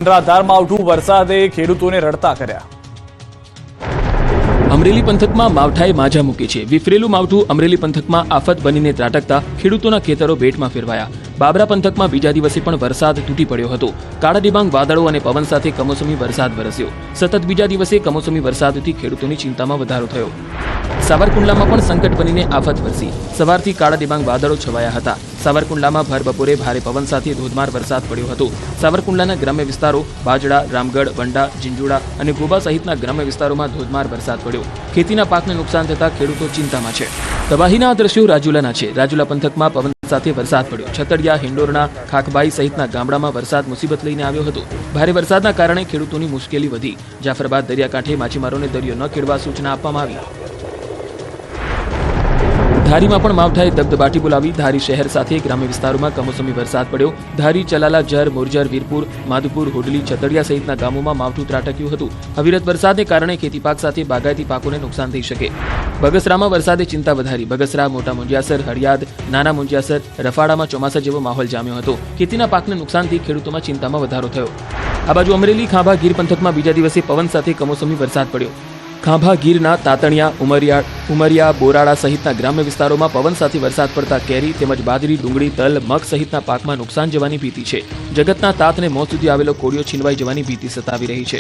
અનરાધાર માવઠું વરસાદે ખેડૂતોને રડતા કર્યા. અમરેલી પંથકમાં માવઠાએ માજા મૂકી છે. વિફરેલું માવઠું અમરેલી પંથકમાં આફત બનીને ત્રાટકતા ખેડૂતોના ખેતરો બેટમાં ફેરવાયા. બાબરા પંથકમાં બીજા દિવસે પણ વરસાદ તૂટી પડ્યો હતો. કાળા ડિબાંગ વાદળો અને પવન સાથે કમોસમી વરસાદ વરસ્યો. સતત બીજા દિવસે કમોસમી વરસાદથી ખેડૂતોની ચિંતામાં વધારો થયો. સાવરકુંડલામાં પણ સંકટ બનીને આફત વરસી. સવારથી કાળા ડિબાંગ વાદળો છવાયા હતા. સાવરકુંડલામાં ભર બપોરે ભારે પવન સાથે ધોધમાર વરસાદ પડ્યો હતો. સાવરકુંડલાના ગ્રામ્ય વિસ્તારો બાજડા, રામગઢ, વંડા, ઝીંઝુડા અને ગોબા સહિતના ગ્રામ્ય વિસ્તારોમાં ધોધમાર વરસાદ પડ્યો. ખેતીના પાકને નુકસાન થતા ખેડૂતો ચિંતામાં છે. તબાહીના દ્રશ્યો રાજુલાના છે. રાજુલા પંથકમાં પવન સાથે વરસાદ પડ્યો. છતડિયા, હિંડોરણા, ખાખબાઈ સહિતના ગામડામાં વરસાદ મુસીબત લઈને આવ્યો હતો. ભારે વરસાદના કારણે ખેડૂતોની મુશ્કેલી વધી. જાફરાબાદ દરિયાકાંઠે માછીમારોને દરિયો ન ખેડવા સૂચના આપવામાં આવી. ધારીમાં પણ માવઠાએ દબદબાટી બોલાવી. ધારી શહેર સાથે ગ્રામ્ય વિસ્તારોમાં કમોસમી વરસાદ પડ્યો. ધારી, ચલાલા, જર, મોરજર, વીરપુર, માધુપુર, હોડલી, છતડિયા સહિતના ગામોમાં માવઠું ત્રાટક્યું હતું. અવિરત વરસાદને કારણે ખેતીપાક સાથે બાગાયતી પાકોને નુકસાન થઈ શકે. બગસરામાં વરસાદે ચિંતા વધારી. બગસરા, મોટા મુંજિયાસર, હળિયાદ, નાના મુંજિયાસર, રફાડામાં ચોમાસા જેવો માહોલ જામ્યો હતો. ખેતીના પાકને નુકસાનથી ખેડૂતોમાં ચિંતામાં વધારો થયો. આ બાજુ અમરેલી, ખાંભા, ગીર પંથકમાં બીજા દિવસે પવન સાથે કમોસમી વરસાદ પડ્યો. ખાંભા ગીરના તાતણિયા, ઉમરિયા, બોરાળા સહિતના ગ્રામ્ય વિસ્તારોમાં પવન સાથે વરસાદ પડતા કેરી તેમજ બાજરી, ડુંગળી, તલ, મગ સહિતના પાકમાં નુકસાન જવાની ભીતિ છે. જગતના તાતને મોત સુધી આવેલો કોળિયો છીનવાઈ જવાની ભીતિ સતાવી રહી છે.